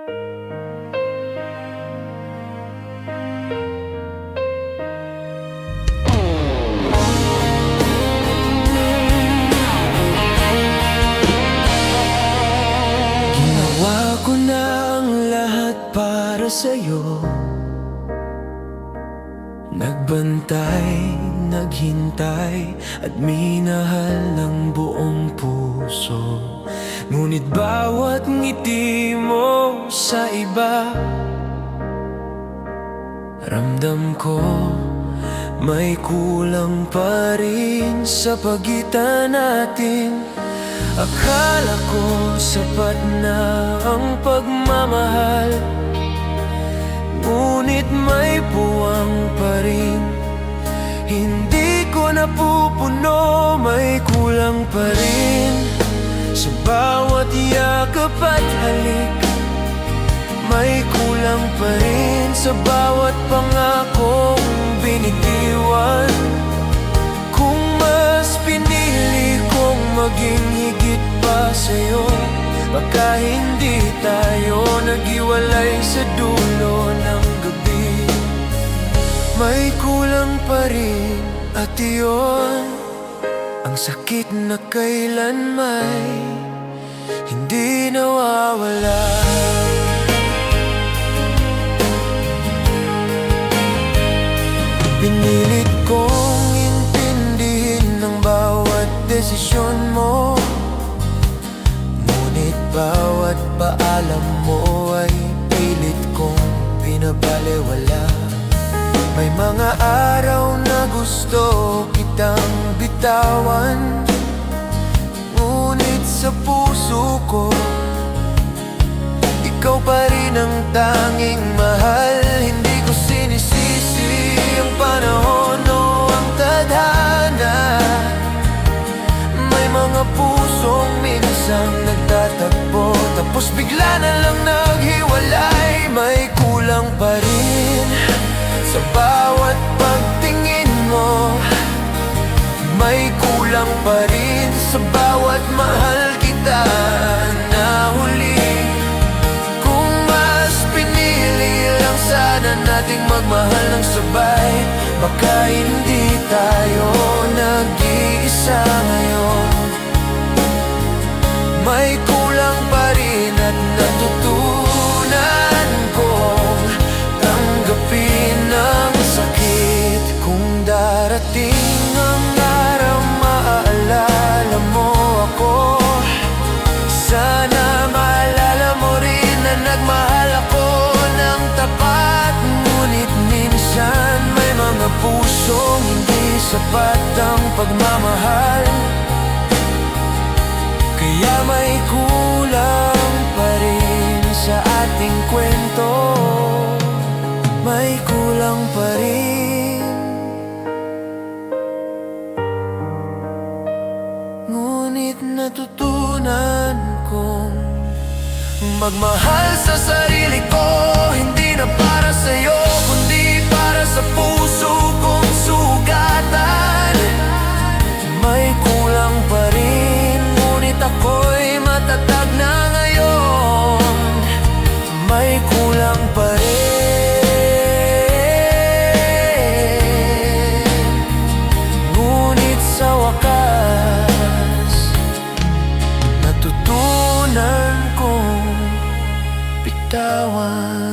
Ginawa ko na ang lahat para sa'yo, nagbantay, naghintay at minahal ng buong puso. Ngunit bawat ngiti mo sa iba, ramdam ko may kulang pa rin sa pagitan natin. Akala ko sapat na ang pagmamahal, ngunit may puwang pa rin. Hindi ko napupuno, may kulang pa rin. Sa bawat yakap at halik, may kulang pa rin. Sa bawat pangakong binitiwan, kung mas pinili kong maging higit pa sa'yo, baka hindi tayo naghiwalay sa dulo ng gabi. May kulang pa rin at iyon ang sakit na kailan may hindi nawawala. Pinilit kong intindihin ang bawat desisyon mo, ngunit bawat paalam mo ay pilit kong binabalewala. May mga araw na gusto kitang bitawan, ngunit sa puso ko ikaw pa rin ang tanging mahal. Hindi ko sinisisi ang panahon o ang tadhana. May mga pusong minsan nagtatagpo, tapos bigla na lang naghiwalay. May kulang pa rin sa bawat pagtingin mo, may kulang pa rin sa bawat mahal kita na huli. Kung mas pinili lang sana nating magmahal ng sabay, baka hindi tayo nag-iisa ngayon. May kulang pa rin at natutunan kong tanggapin ang sakit. Kung darating ang araw maaalala mo ako, sana maalala mo rin na nagmahal ako ng tapat. Ngunit minsan may mga pusong hindi sapat ang pagmamahal, kaya may kulang pa rin sa ating kwento. May kulang pa rin, ngunit natutunan kong magmahal sa sarili ko, hindi na para sa'yo, kundi para sa puso kong sugatan. May kulang pa rin, ngunit ako'y matatag na ngayon. May kulang pa rin, ngunit sa wakas natutunan kong bitawan.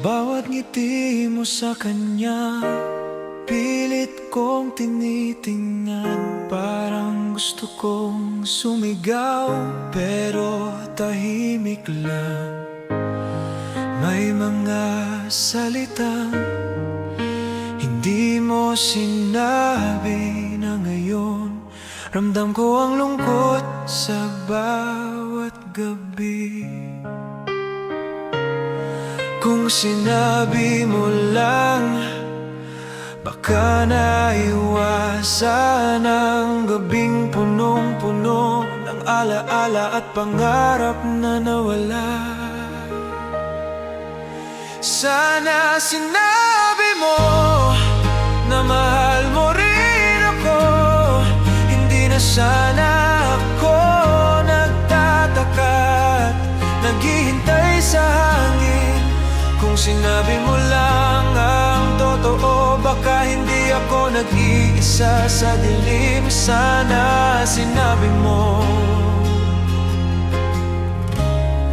Bawat ngiti mo sa kanya, pilit kong tinitingnan. Parang gusto kong sumigaw, pero tahimik lang. May mga salitang hindi mo sinabi na ngayon ramdam ko ang lungkot sa bawat gabi. Kung sinabi mo lang, Baka naiwasan ang gabing punong-puno ng alaala at pangarap na nawala. Sana sinabi mo na mahal mo rin ako. Hindi na sana ako nagtataka at naghihintay sa hangin. Kung sinabi mo lang ang totoo, baka hindi ako nag-iisa sa dilim. Sana sinabi mo,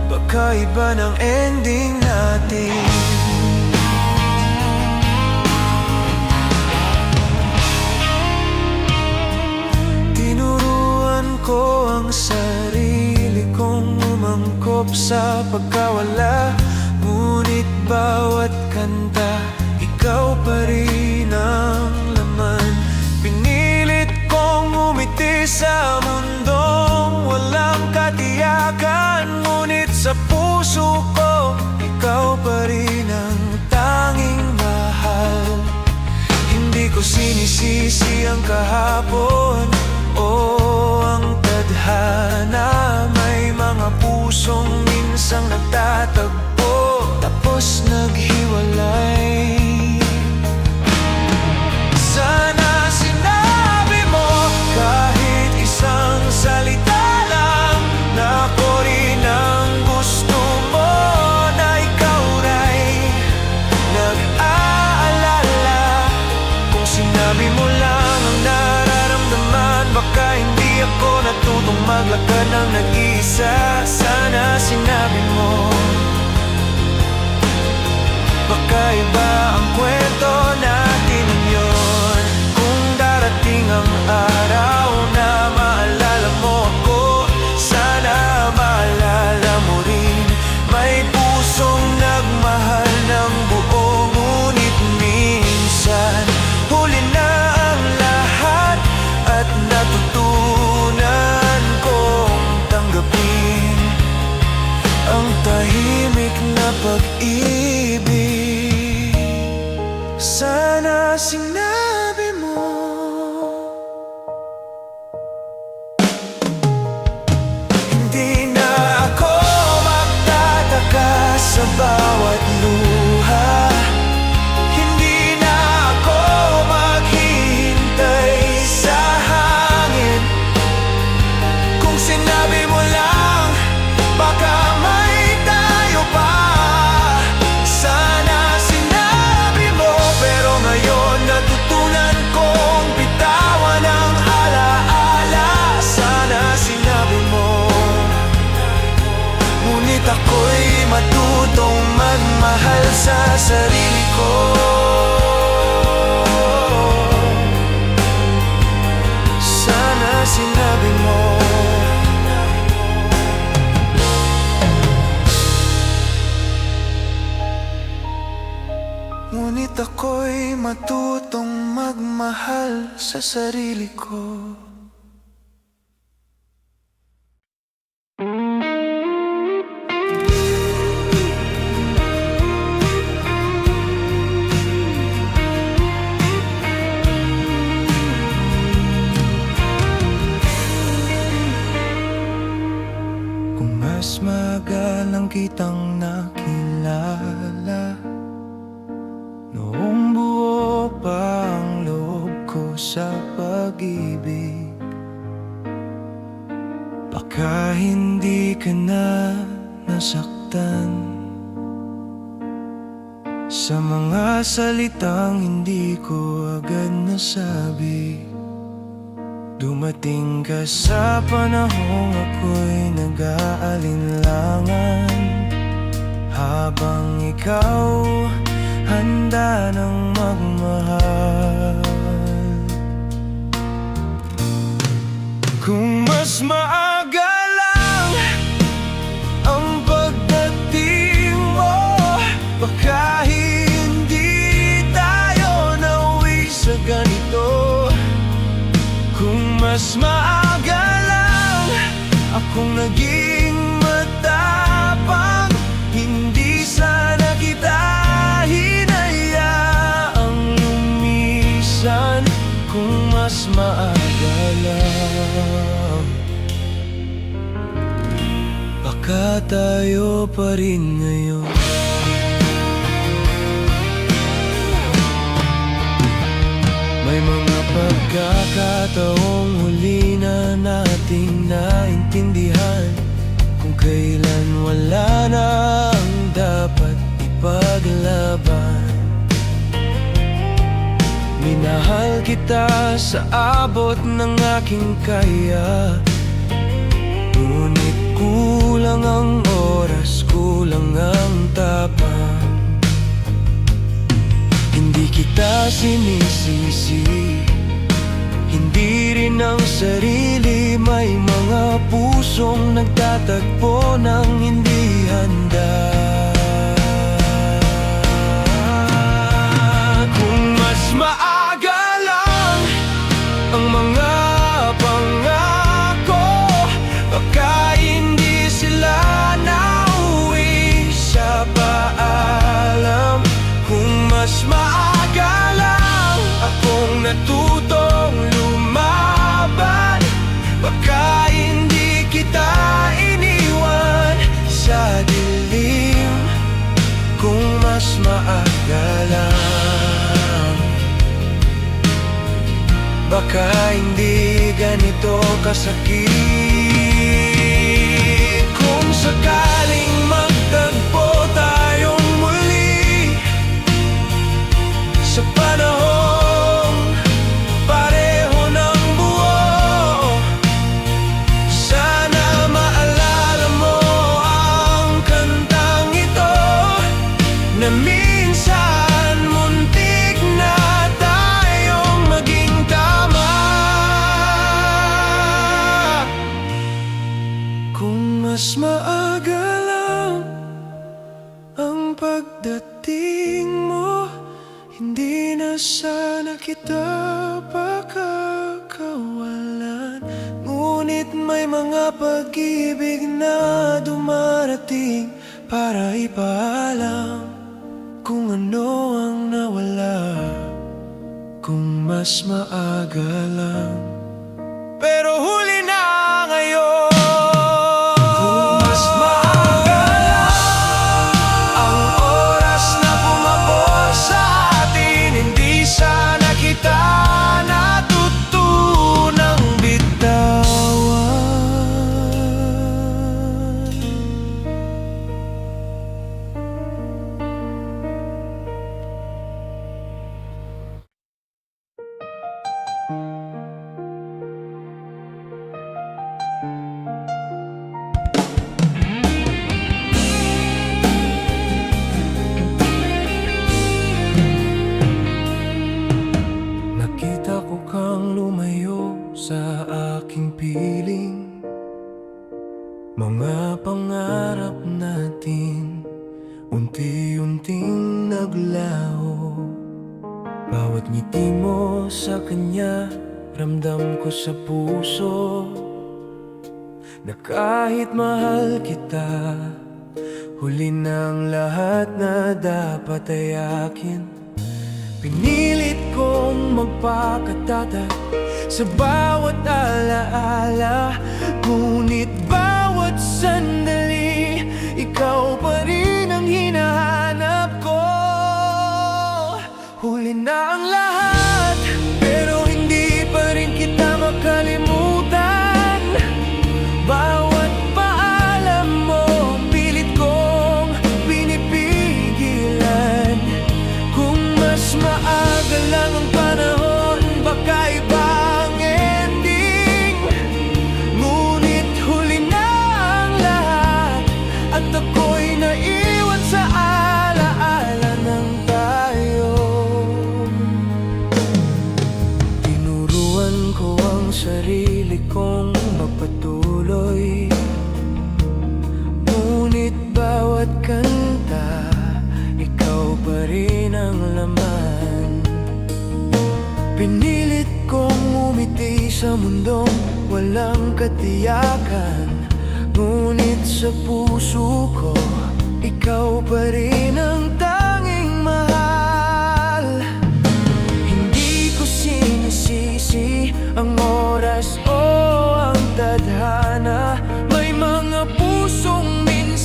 baka iba ng ending natin. Tinuruan ko ang sarili kong umangkop sa pagkawala, ngunit bawat kanta, ikaw pa rin ang laman. Pinilit kong umiti sa mundong walang katiyakan, ngunit sa puso ko, ikaw pa rin ang tanging mahal. Hindi ko sinisisi ang kahapon o ang tadhana. May mga pusong minsang nagtatagpo, tapos naghiwalay. Sana sinabi mo kahit isang salita lang, na ako rin ang gusto mo, na ikaw rin nag-aalala. Kung sinabi mo lang ang nararamdaman, baka hindi ako natutong maglakad ng nag-iisa. Sana sinabi mo, baka iba ang kwento natin ngayon. Kung darating ang araw na maalala mo ako, sana maalala mo rin. May pusong nagmahal ng buo, ngunit minsan huli na ang lahat, at natutunan kong tanggapin ang tahimik na pag-ibig. Sana sinabi mo, hindi na ako magtataka sa bawat luha. Hindi na ako maghihintay sa hangin. Kung sinabi mo lang, baka may tayo pa. Sana sinabi mo, pero ngayon natutunan kong bitawan ang alaala. Sana sinabi mo, ngunit ako'y matutong magmahal sa sarili ko. Sana sinabi mo, ngunit ako'y matutong magmahal sa sarili ko. Kung mas magalang kitang nakilala, noong buo pa ang loob ko sa pag-ibig, baka hindi ka na nasaktan sa mga salitang hindi ko agad nasabi. Dumating ka sa panahong ako'y nag-aalinlangan, habang ikaw handa ng magmahal. Kung mas maaga lang ang pagdating mo, baka hindi tayo nauwi sa ganito. Kung mas maaga lang akong naging matapang, hindi sana kita hinayaang lumis tayo pa rin ngayon. May mga pagkakataong huli na nating naintindihan kung kailan wala na ang dapat ipaglaban. Minahal kita sa abot ng aking kaya, ngunit kulang ang oras, kulang ang tapang. Hindi kita sinisisi, hindi rin ang sarili. May mga pusong nagtatagpo ng hindi handa. Kung mas maaga lang ang mga pangako, baka hindi sila nauwi sa paalam. Kung mas maaga lang akong natutong lumaban, baka hindi kita iniwan sa dilim. Kung mas maaga lang, baka hindi ganito kasakit. Kung sakaling magtagpo tayong muli sa panahong pareho ng buo, sana maalala mo ang kantang ito, na minsan muntik na tayong maging tama. Kung mas maaga lang ang pagdating mo, hindi na sana kita pakakawalan. Ngunit may mga pag-ibig na dumarating para ipaalam kung ano ang nawala. Kung mas maaga lang, pero huli na ngayon. Kung mas maaga lang ang oras na pumapos sa atin, hindi sana kita natutunang bitawan. Nakita ko kang lumayo sa aking piling, mga pangarap natin unti-unting naglaho. Bawat ngiti mo sa kanya, ramdam ko sa puso na kahit mahal kita, huli ng lahat na dapat ay akin. Pinilit kong magpakatatag sa bawat alaala, ngunit bawat sandali, ikaw pa rin ang hinahanap ko. Huli na ang lahat, pero hindi pa rin kita makalimutan. Bawat paalam mo, pilit kong pinipigilan. Kung mas maaga lang ang panahon, baka iba ang ending. Ngunit huli na ang lahat, at ako'y naiwan sa alaala ng tayo. Tinuruan ko ang sarili kong magpatuloy, ngunit bawat kanta, ikaw pa rin ang laman. Pinilit kong umiti sa mundong walang katiyakan, ngunit sa puso ko, ikaw pa rin ang tanging mahal. Hindi ko sinisisi ang oras o ang tadhana. May mga pusong minsan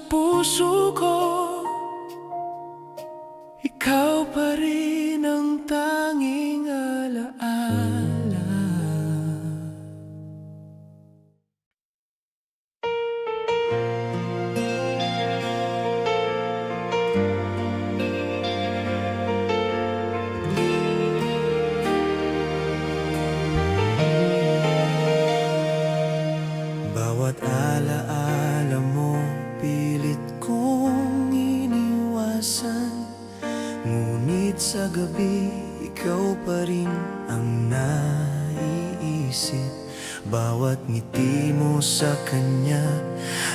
puso ko, ikaw pa rin ang tanging alaala. Bawat alaala mo, pilit kong iniwasan. Ngunit sa gabi, ikaw pa rin ang naiisip. Bawat ngiti mo sa kanya,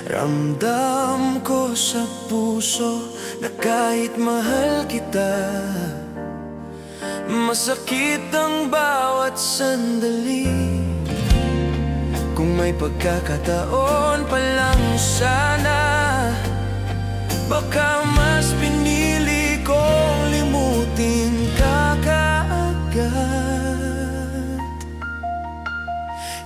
ramdam ko sa puso na kahit mahal kita, masakit ang bawat sandali. Kung may pagkakataon pa lang sana, baka mas pinili kong limutin ka kaagad.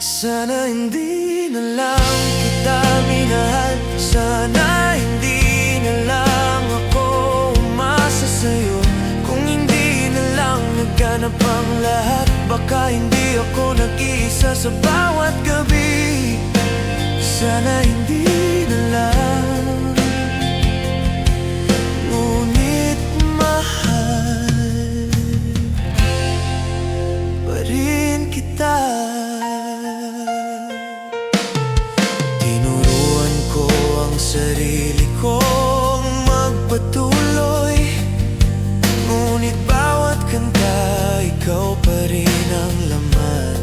Sana hindi na lang kita minahal, sana hindi na lang ako umasa sa'yo. Kung hindi na lang nagganap ang lahat, baka hindi ako nag-iisa sa bawat gabi. Sana hindi na lang, ngunit mahal pa rin kita. Tinuruan ko ang sarili kong magpatuloy, ngunit bawat kanta, ikaw pa rin ang laman.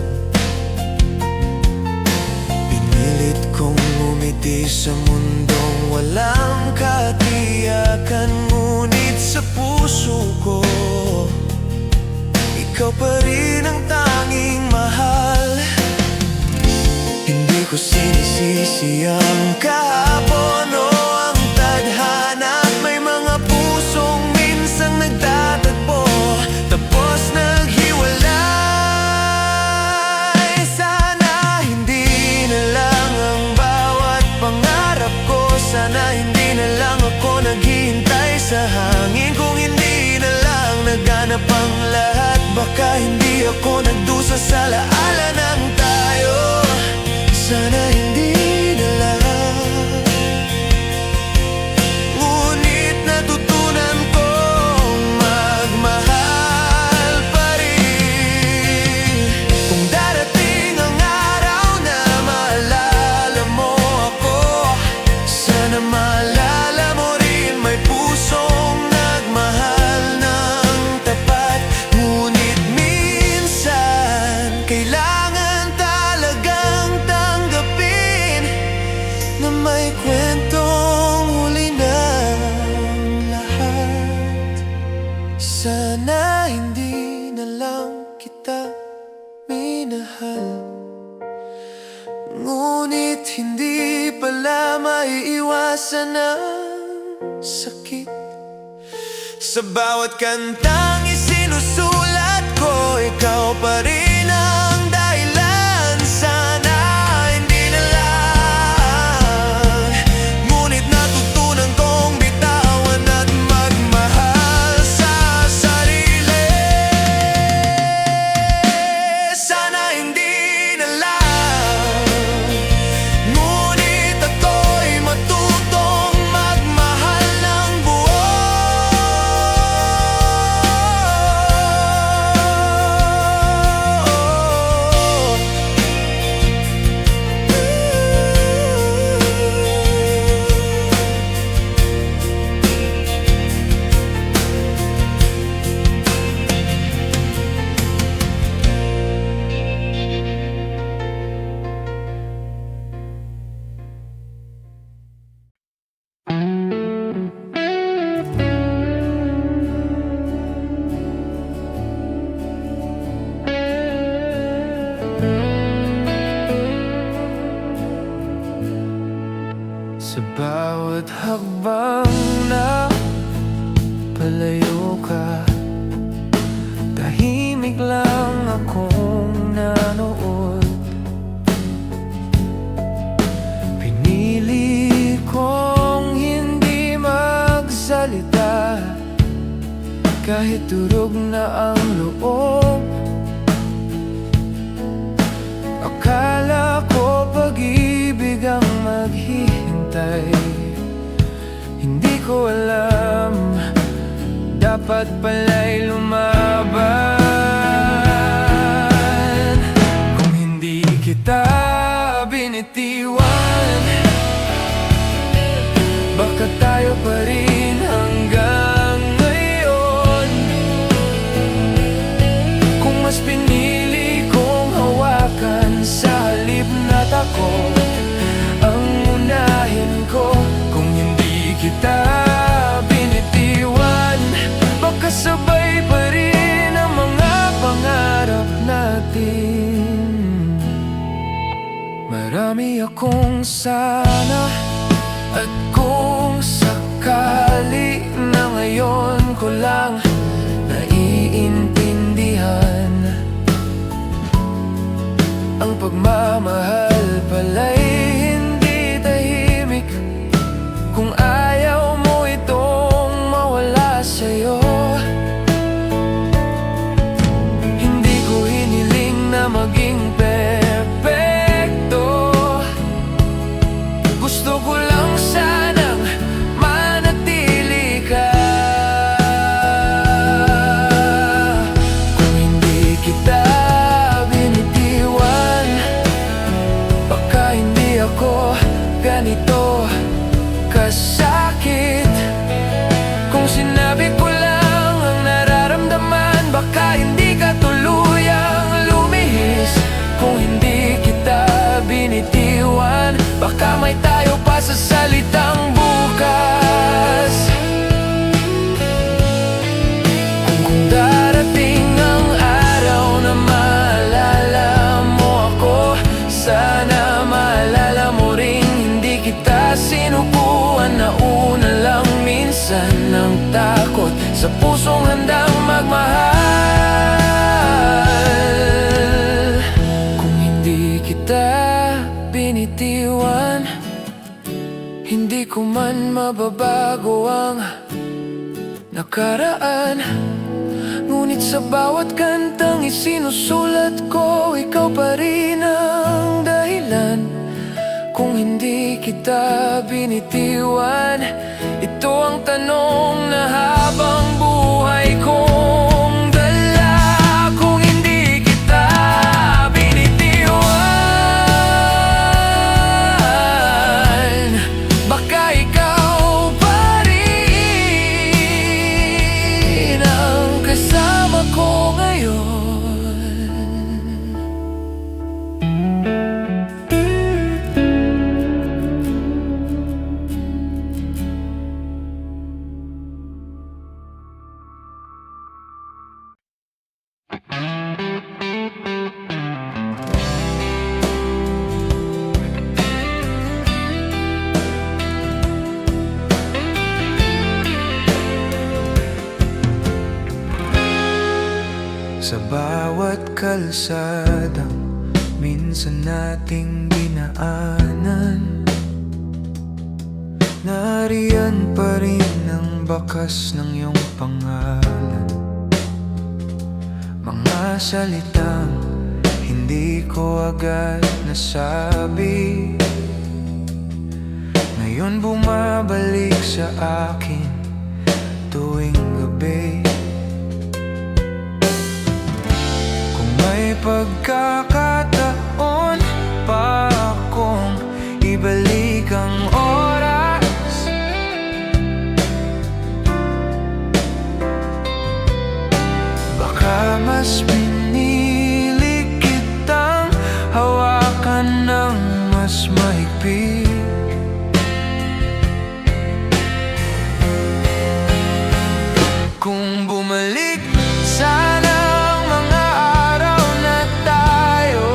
Pinilit kong umiti sa mundong walang katiyakan, ngunit sa puso ko, ikaw pa rin ang tanging mahal. Hindi ko sinisisi ang kahapon o ang tadhana, at may mga pusong minsang nagtatagpo, tapos naghiwalay. Sana hindi na lang ang bawat pangarap ko, sana hindi na lang ako naghihintay sa hangin. Kung hindi na lang nagganap ang lahat, baka hindi ako nagdusa sa laala ng tayo. Sana hindi na lang, ngunit natutunan kong magmahal pa rin. Kung darating ang araw na maalala mo ako, sana maalala mo rin may pusong nagmahal ng tapat. Ngunit minsan, kailangan talagang tanggapin na may kwentong huli ng lahat. Sana hindi na lang kita minahal, ngunit hindi pala maiiwasan ang sakit. Sa bawat kantang isinusulat ko, ikaw pa rin ang dahilan. Sana hindi na lang, ngunit natutunan kong bitawan at magmahal sa sarili. Sana hindi na lang, ngunit ako'y matutong magmahal ng buo. Sa bawat hakbang na palayo ka, tahimik lang akong nanood. Pinili kong kahit durog na ang loob. Akala ko pag-ibig ang maghihintay. Hindi ko alam, dapat pala'y lumaban. Kung hindi kita binitiwan, baka tayo pa rin hanggang ngayon. Kung mas pinili kong hawakan sa halip na takot ang unahin ko. Kung hindi kita binitiwan, baka sabay pa rin ang mga pangarap natin. Marami akong sana, at kung sakali na ngayon ko lang naiintindihan, ang pagmamahal pala'y hindi tahimik. Kung ayaw mo itong mawala sa'yo, hindi ko hiniling na maging perfecto. Gusto ko lang sanang manatili ka. Kung hindi kita binitiwan, baka hindi ako ganito kasakit. Kung sinabi ko lang ang nararamdaman, baka hindi ka tuluyang lumihis. Kung hindi kita binitiwan, baka may tayo pa sa salitang bukas. Kung darating ang araw na maalala mo ako, sana maalala mo ring hindi kita sinubuan. Nauna lang minsan ng takot sa pusong handang magmahal. Kung hindi kita binitiwan, hindi ko man mababago ang nakaraan. Ngunit sa bawat kantang isinusulat ko, ikaw pa rin ang dahilan. Kung hindi kita binitiwan, ito ang tanong na habang buhay kong dala. Kung hindi kita binitiwan, baka ikaw pa rin ang kasama ko ngayon. Sa bawat kalsadang minsan nating dinaanan, nariyan pa rin ang bakas ng iyong pangalan. Mga salitang hindi ko agad nasabi, ngayon bumabalik sa akin tuwing gabi. May pagkakataon pa akong ibalik ang oras, baka mas pinili kitang hawakan ng mas mahigpit. Kung bumalik sana ang mga araw na tayo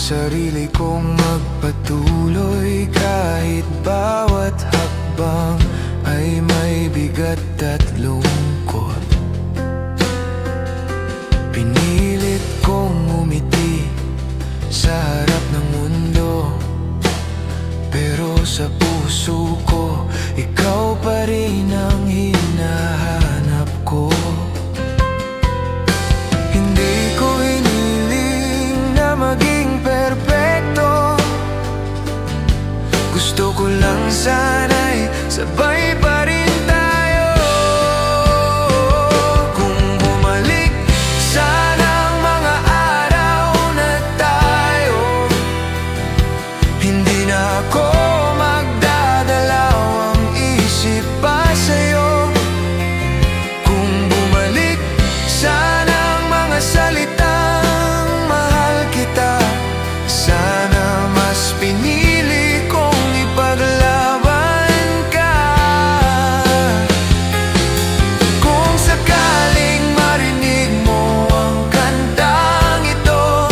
sarili kong magpatuloy kahit bawat hakbang ay may bigat at lungkot. Pinilit kong umiti sa harap ng mundo, pero sa puso ko, ikaw pa rin ang hinahanap ko. Hindi ko hiniling na maging perpekto. Gusto ko lang sana'y sabay pa rin tayo. Kung bumalik sana ang mga araw na tayo, hindi na ako magdadalaw ang isip pa sa'yo. Kung bumalik sana ang mga salitang mahal kita, sana mas pinili kong ipaglaban ka. Kung sakaling marinig mo ang kantang ito,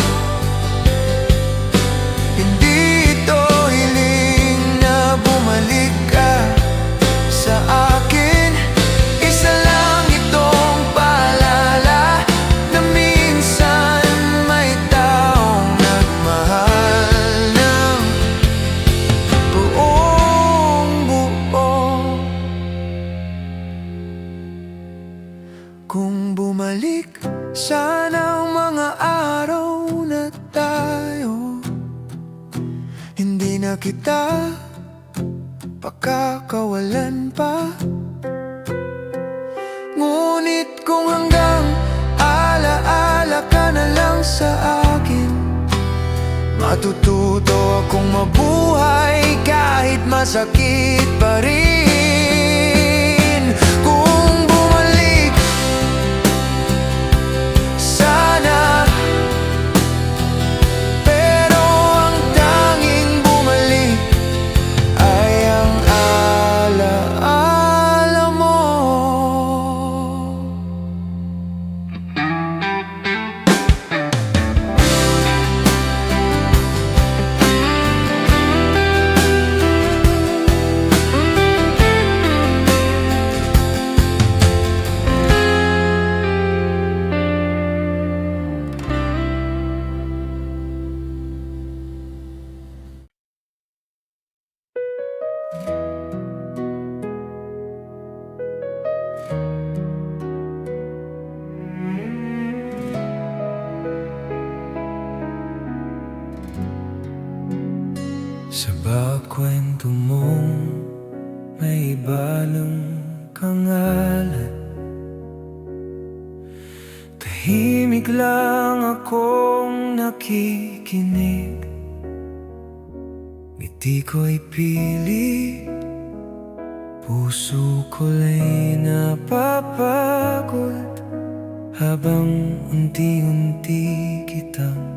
hindi ito hiling na bumalik ka sa akin. Isa lang itong paalala na minsan may taong nagmahal ng buong buo. Kung bumalik sana ang mga araw na tayo, hindi na kita pakakawalan pa. Ngunit kung hanggang alaala ka na lang sa akin, matututo akong mabuhay kahit masakit pa rin. Kung bumalik sana, pero ang tanging bumalik ay ang alaala mo. Sa bawat kwento mong may balong kangalan, tahimik lang akong nakikinig. Ngiti ko'y pilit, puso ko'y napapagod, habang unti-unti kitang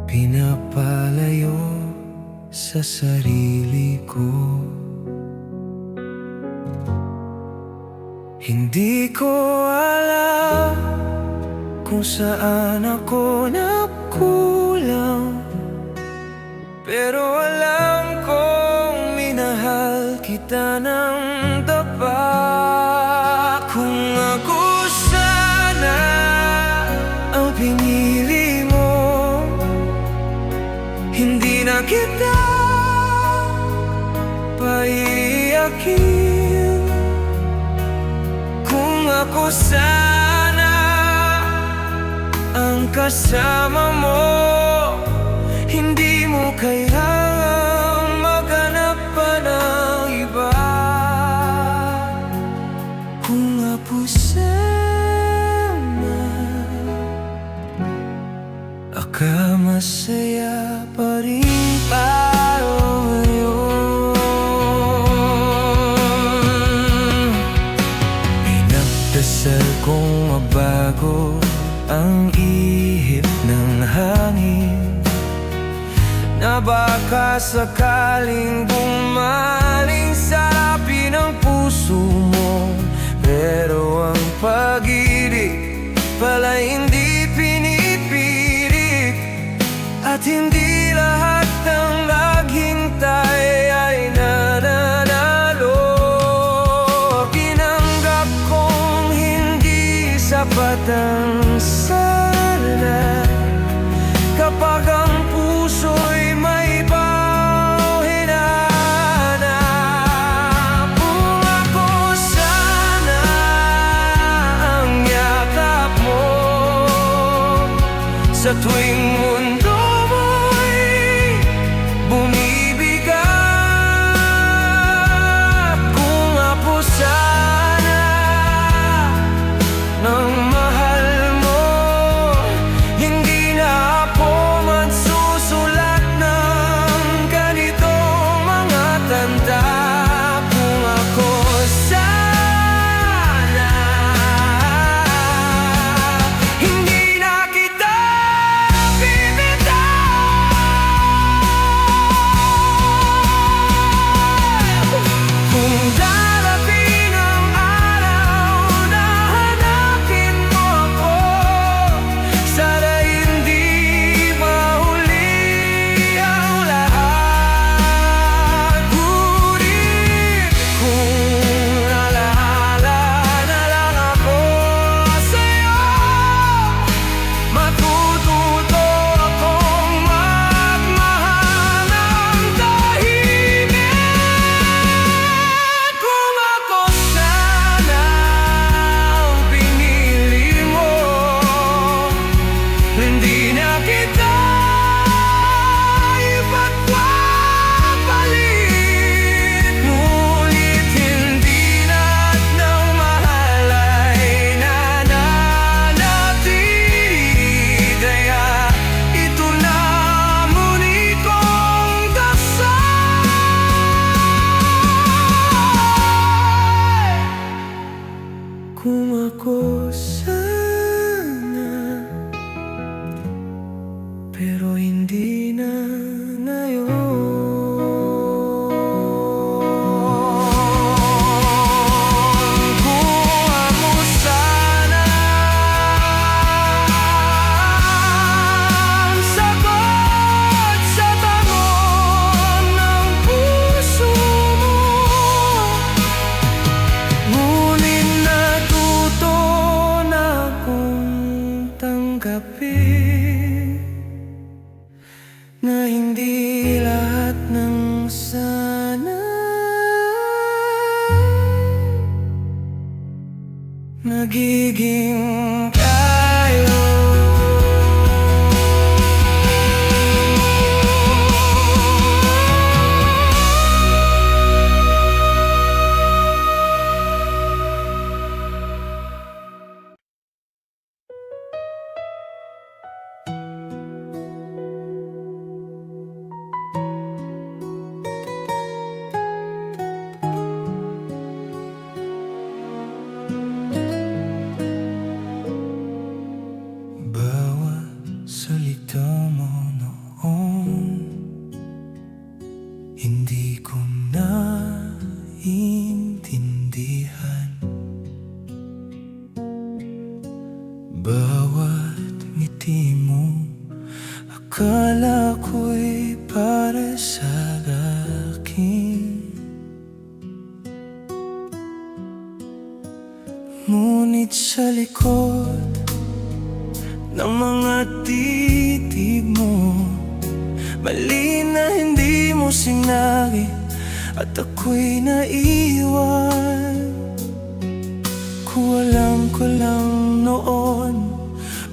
pinapalayo sa sarili ko. Hindi ko alam kung saan ako nagkulang, pero alam kong minahal kita ng tapat. Kung ako sana ang pinili mo, hindi na kita paiiyakin. Kung ako sana ang kasama mo, hindi mo kailangang maghanap pa ng iba. Kung ako sana, masaya pa rin tayo ngayon. Pinagdasal kong mabago ang ihip ng hangin, na baka sakaling bumaling sa lapi ng puso mo. Pero ang pag-ibig pala hindi pinipilit, at hindi ang sana. Kapag ang puso'y may baw, hinanap kung ako sana ang yakap mo sa tuwing mundo mo'y bumibigat. Kung ako sana ng mahal mo, hindi na ako magsusulat ng ganitong mga tanda. Kung ako sana hindi na kita bibitaw. Kung darating ang araw na hanapin mo ako, sana hindi mahuli ang lahat. Ngunit kung naalala na lang ako sa'yo, matututo akong magmahal ng tahimik. Kung ako sana ang pinili mo, hindi na kita ipagpapalit. Ngunit hindi lahat ng mahal ay nananatili. Kaya ito na muli kong dasal. Kung ako sana, pero hindi na ngayon. Kung ako sana ang sagot sa tanong ng puso mo, ngunit natuto na akong tanggapin na hindi lahat ng sana nagiging tayo. Bawat salita mo noon, hindi ko naintindihan. Bawat ngiti mo, akala ko'y para sa akin. Ngunit sa likod ng mga titig mo, mali na hindi mo sinabi at ako'y naiwan. Kuwalang ko lang noon,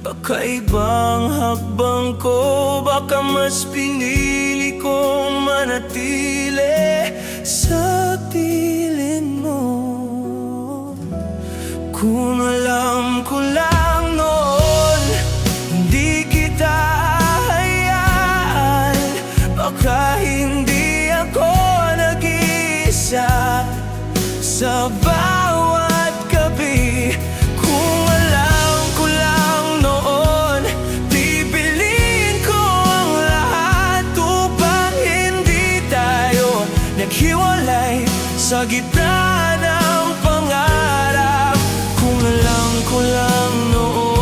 baka ibang hakbang ko, baka mas pinili kong manatili sa piling mo. Kung alam ko lang noon, hindi kita hayaan, baka hindi ako nag-iisa sa bawat gabi. Kung alam ko lang noon, pipiliin ko ang lahat upang hindi tayo naghiwalay sa gitna ng pangarap. Kung alam ko lang noon,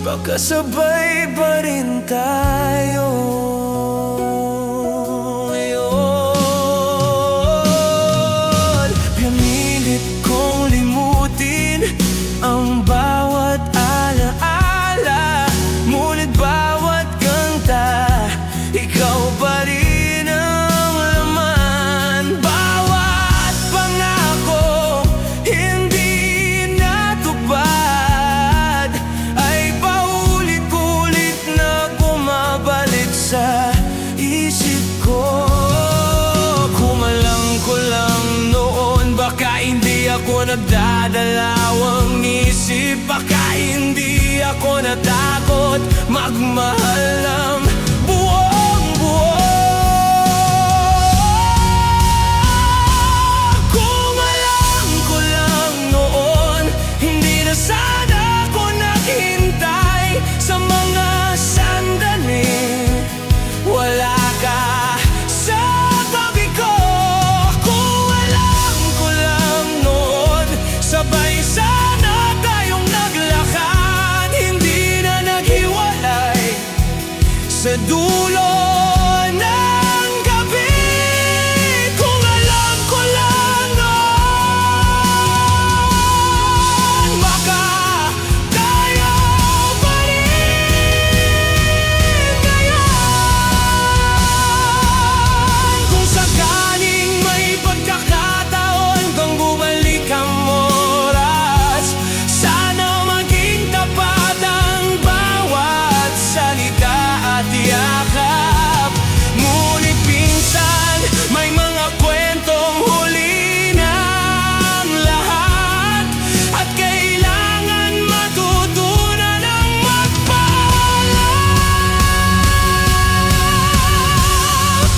baka sabay pa rin tayo. Pinilit kong limutin nagdadalawang isip. Baka hindi ako natakot magmahal ng buong buo. Kung alam ko lang noon, hindi na sana ako naghintay sa mga sandaling wala ka sa tabi ko. Kung alam ko lang noon, sabay sana tayong naglakad, hindi na naghiwalay sa dulo ng gabi. Kung alam ko lang noon, baka tayo pa rin ngayon. Kung sakaling may pagkakataon kang bumalik ang oras, sana maging tapat ang bawat salita at yakap. Ngunit minsan may mga kwentong huli ng lahat, at kailangan matutunan ang magpaalam.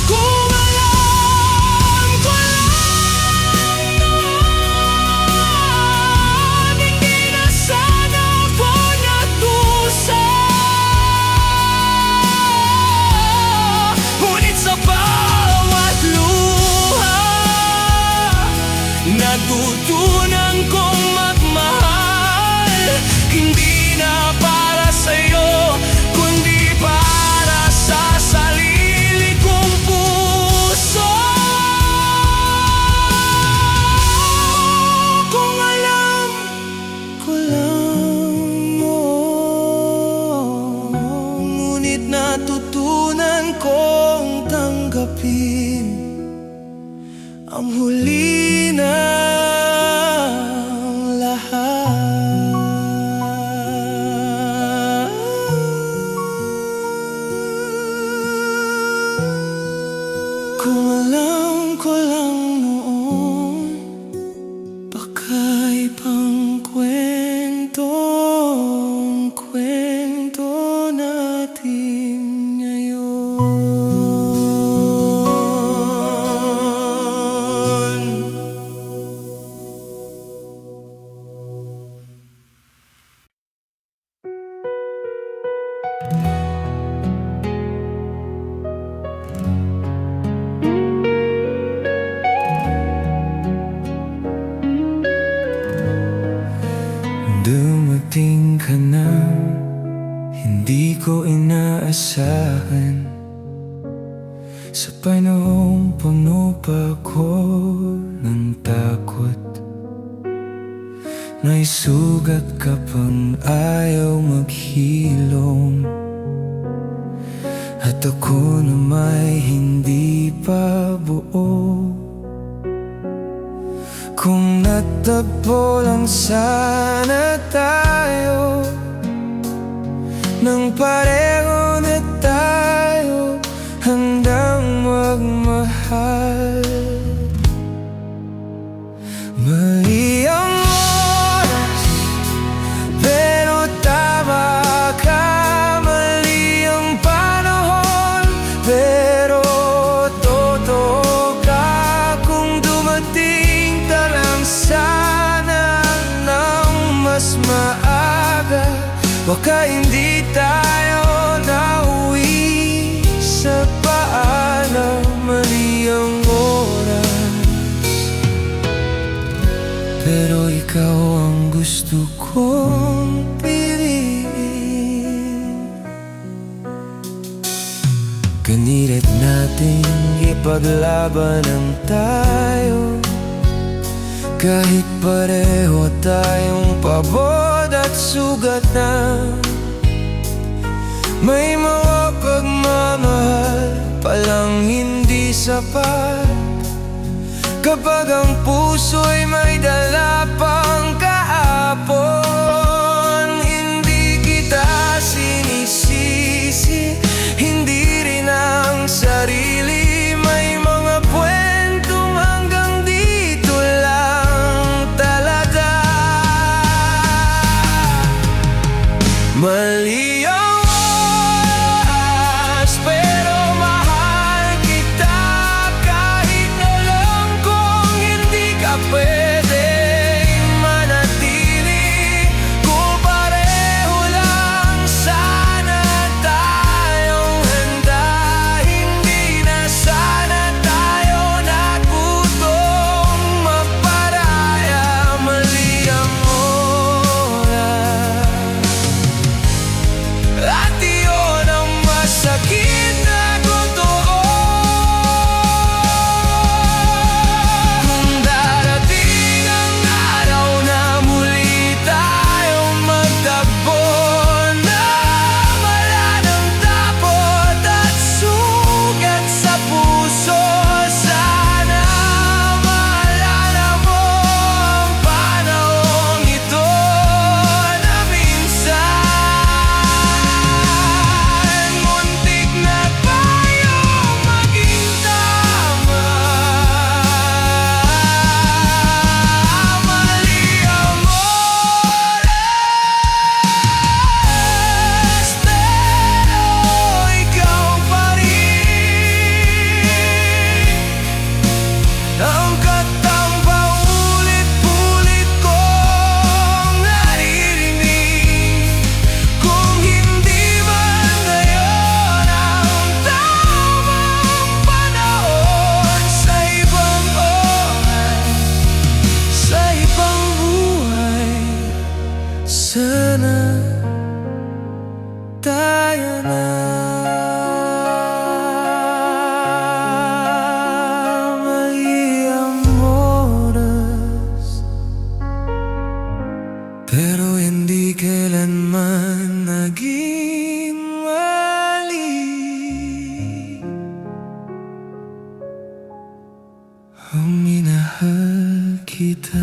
Kung alam ko lang noon, hindi na sana ako natusa. Ngunit sa bawat luha, natutunan kong magmahal. Hindi na para sa'yo, kundi para sa sarili kong puso. Kung alam ko lang noon, ngunit natutunan kong tanggapin ang huli ng lahat. Kung alam ko lang noon, baka'y pang kwento natin ngayon. Dumating ka na, hindi ko inaasahan. Sa panahong puno pa ako ng takot, may sugat ka pang ayaw maghilom, at ako na may hindi pa buo. Kung natagpo lang sana tayo, nang pareho na tayo handang magmahal. Mali ang oras, pero tama ka. Mali ang panahon, pero totoo ka. Kung dumating ka lang sana ng mas maaga, baka hindi tayo nauwi sa paalam. Mali ang oras, pero ikaw ang gusto kong piliin. Ganilit natin ipaglaban ang tayo, kahit pareho tayong pabod at sugat na. May mga pagmamahal palang hindi sapat, kapag ang puso'y may dala pang kahapon. Hindi kita sinisisi, hindi rin ang sarili. May mga kwentong hanggang dito lang talaga. kung minahal kita.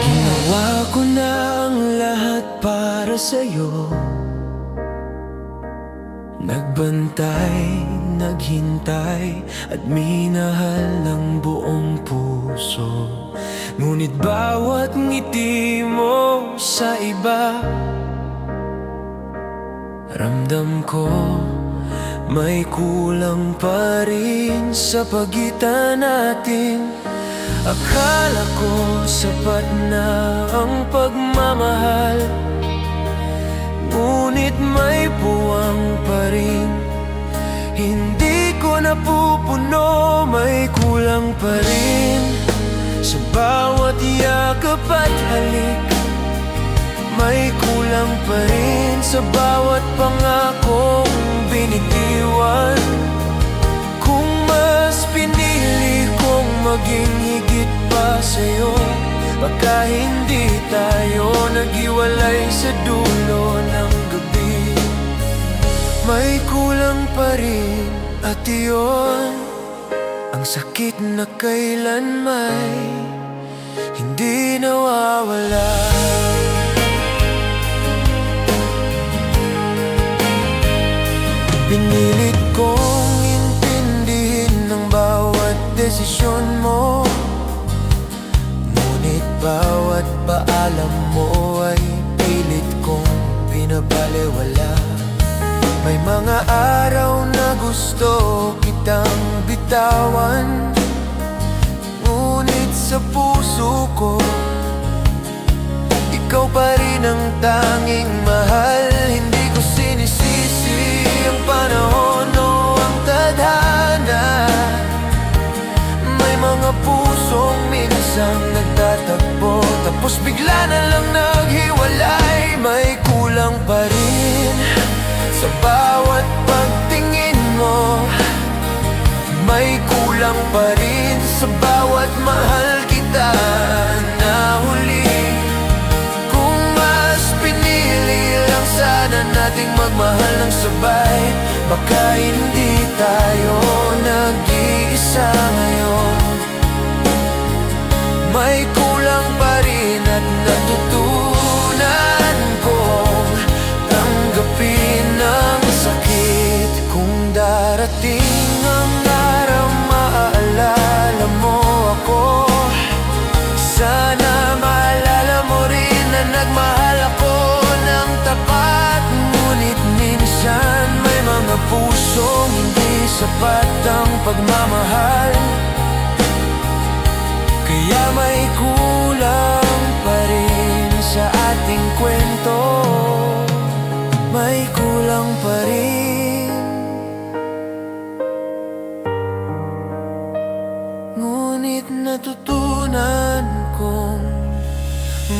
Ginawa ko na ang lahat para sa'yo, nagbantay, naghintay, at minahal ng buong puso. Ngunit bawat ngiti mo sa iba, ramdam ko may kulang pa rin sa pagitan natin. Akala ko sapat na ang pagmamahal, ngunit may puwang pa rin. Hindi ko napupuno, may kulang pa rin. Sa bawat yakap at halik, may kulang pa rin. Sa bawat pangakong binitiwan, kung mas pinili kong maging higit pa sa'yo, baka hindi tayo naghiwalay sa dulo ng gabi. May kulang pa rin, at iyon ang sakit na kailan may hindi nawawala. Pinilit kong intindihin ang bawat desisyon mo, ngunit bawat paalam mo ay pilit kong binabalewala. May mga araw na gusto kitang bitawan, ngunit sa puso ko ikaw pa rin ang tanging mahal. Hindi ko sinisisi ang panahon o ang tadhana. May mga pusong minsan nagtatagpo, tapos bigla na lang naghiwalay. May kulang pa rin sa bawat pagtingin mo, may kulang pa rin sa bawat mahal kita na huli. Kung mas pinili lang sana nating magmahal ng sabay, baka hindi tayo nag-iisa ngayon. May kulang pa rin at natutunan kong tanggapin ang sakit. Kung darating ang araw maaalala mo ako, sana maalala mo rin na nagmahal ako ng tapat. Ngunit minsan may mga pusong hindi sapat ang pagmamahal, kaya may kulang pa rin sa ating kwento. May kulang pa rin, ngunit natutunan kong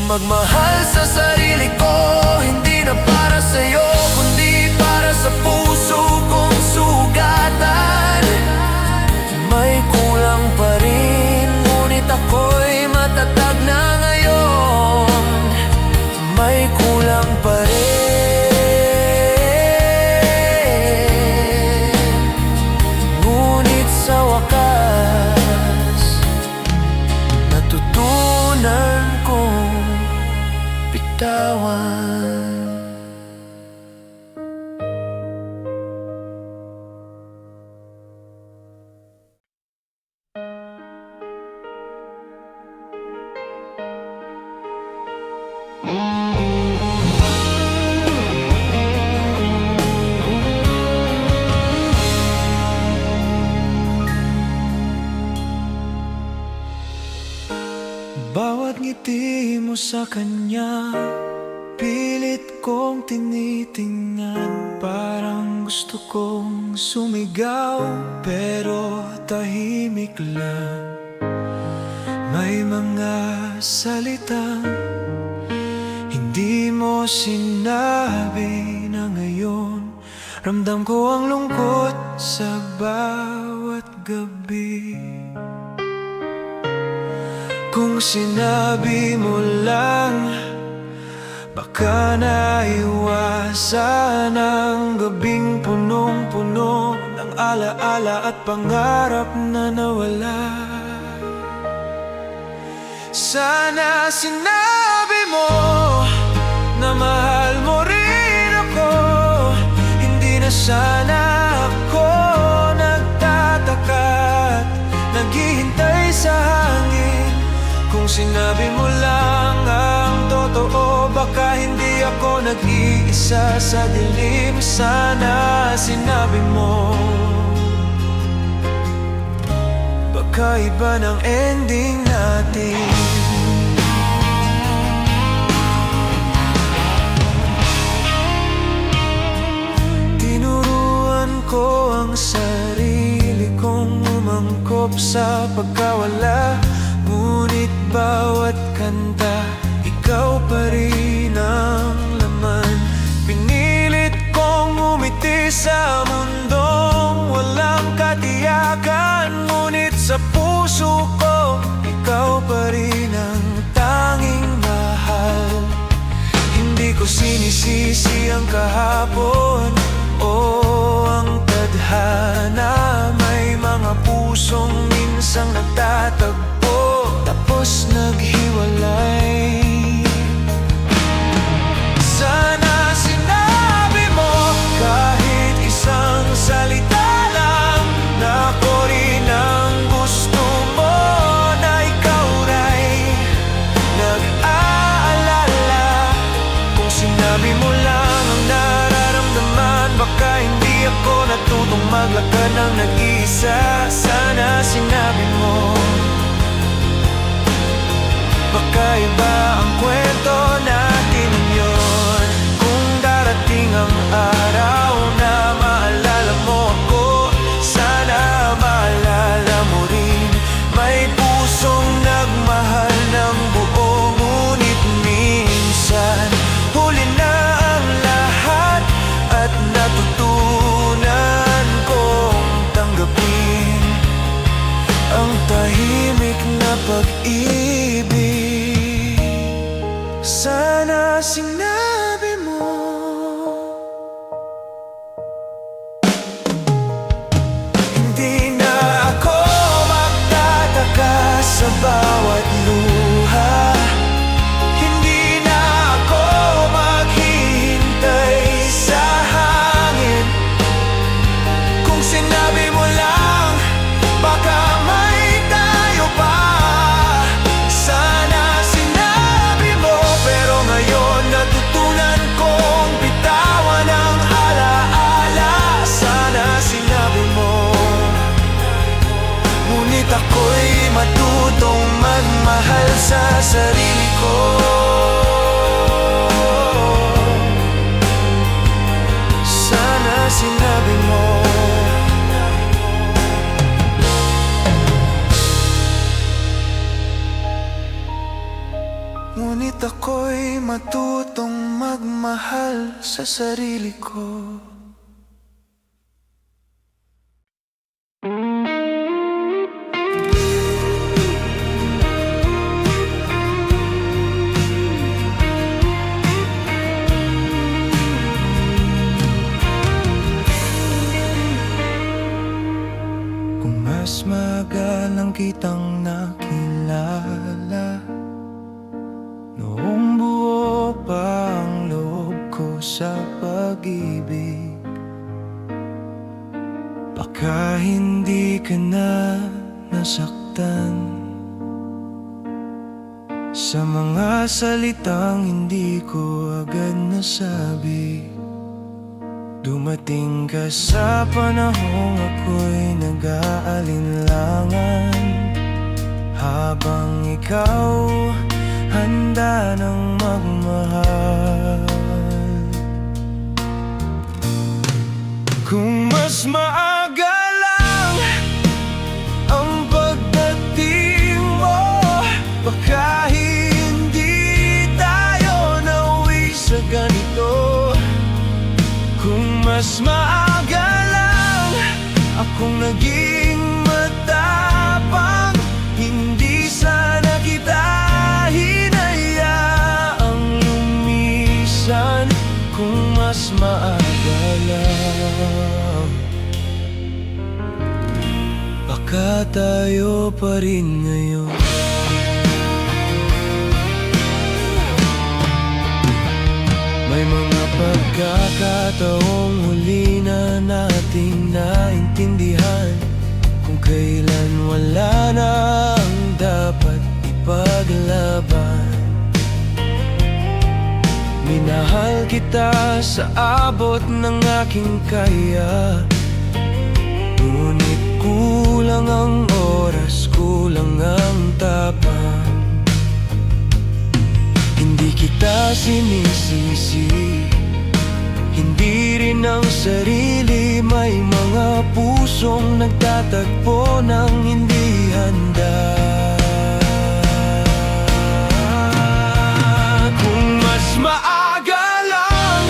magmahal sa sarili ko. Hindi na para sa'yo, kundi para sa puso kong sugatan. May kulang pa rin, ngunit ako'y matatag na ngayon. May kulang pa rin, ngunit sa wakas natutunan kong bitawan. Bawat ngiti mo sa kanya, pilit kong tinitingnan. Parang gusto kong sumigaw, pero tahimik lang. May mga salitang hindi mo sinabi na ngayon ramdam ko ang lungkot sa bawat gabi. Kung sinabi mo lang, baka naiwasan ang gabing punong-puno ng alaala at pangarap na nawala. Sana sinabi mo na mahal mo rin ako, hindi na sana ako nagtataka at naghihintay sa hangin. Kung sinabi mo lang ang totoo, baka hindi ako nag-iisa sa dilim. Sana sinabi mo, baka iba ng ending natin. Tinuruan ko ang sarili kong umangkop sa pagkawala, ngunit bawat kanta, ikaw pa rin ang laman. Pinilit kong umiti sa mundong walang katiyakan, ngunit sa puso ko, ikaw pa rin ang tanging mahal. Hindi ko sinisisi ang kahapon o ang tadhana. May mga pusong minsang nagtatagpo, tapos naghiwalay. Sana sinabi mo kahit isang salita lang, na ako rin ang gusto mo, na ikaw rin nag-aalala. Kung sinabi mo lang ang nararamdaman, baka hindi ako natutong maglakad ng nag-iisa. Sana sinabi mo, baka iba ang kwento natin yun. Kung darating ang araw na maalala mo ako, sana maalala mo rin, may pusong nagmahal ng buo. Ngunit minsan, huli na ang lahat at natutunan kong tanggapin ang tahimik na pag-ibig. Sana sinabi mo, hindi na ako magtataka sa bawat luha. Hindi na ako maghihintay sa hangin. Kung sinabi mo lang, baka may tayo pa. Sana sinabi mo, pero ngayon natutunan kong bitawan ang alaala. Sana sinabi mo, ngunit ako'y matutong magmahal sa sarili ko. Sana sinabi mo, ngunit ako'y matutong magmahal sa sarili ko. Kung mas magalang kitang nakilala, noong buo pa ang loob ko sa pag-ibig, baka hindi ka na nasaktan sa mga salitang hindi ko agad nasabi. Dumating ka sa panahong ako'y nag-aalinlangan, habang ikaw handa ng magmahal. Kung mas maaga lang ang pagdating mo, baka hindi tayo nauwi sa ganito. Kung mas maaga lang akong naging baka tayo pa rin ngayon. May mga pagkakataong huli na nating naintindihan kung kailan wala na ang dapat ipaglaban. Minahal kita sa abot ng aking kaya, ngunit kulang ang oras, kulang ang tapang. Hindi kita sinisisi, hindi rin ang sarili. May mga pusong nagtatagpo ng hindi handa. Kung mas maaga lang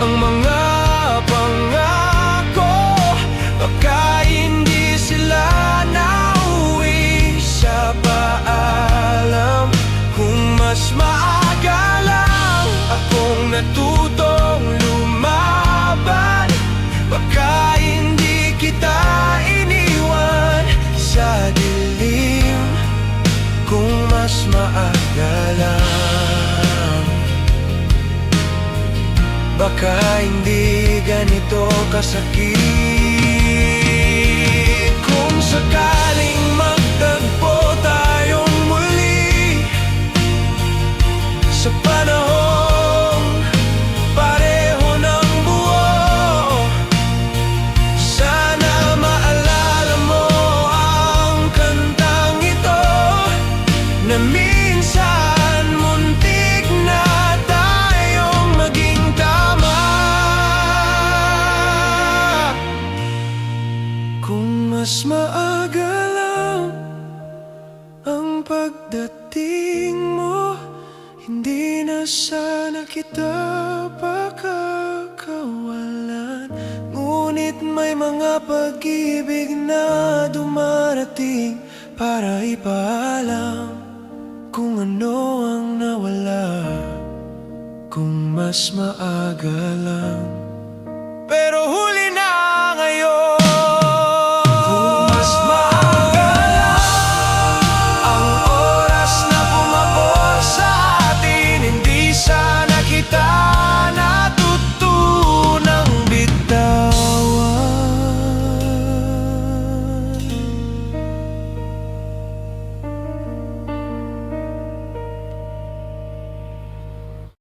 ang mga pangako, baka hindi sila nauwi sa paalam. Kung mas maaga lang akong natutong lumaban, baka hindi kita iniwan sa dilim. Kung mas maaga lang, baka hindi ganito kasakit. Kung sakaling magtagpo tayong muli sa panahong pareho ng buo, sana maalala mo ang kantang ito, na minsan muntik na tayong maging tama. Kung mas maaga lang ang pagdating mo, hindi na sana kita pakakawalan. Ngunit may mga pag-ibig na dumarating para ipaalam kung ano ang nawala. Kung mas maaga lang, pero huli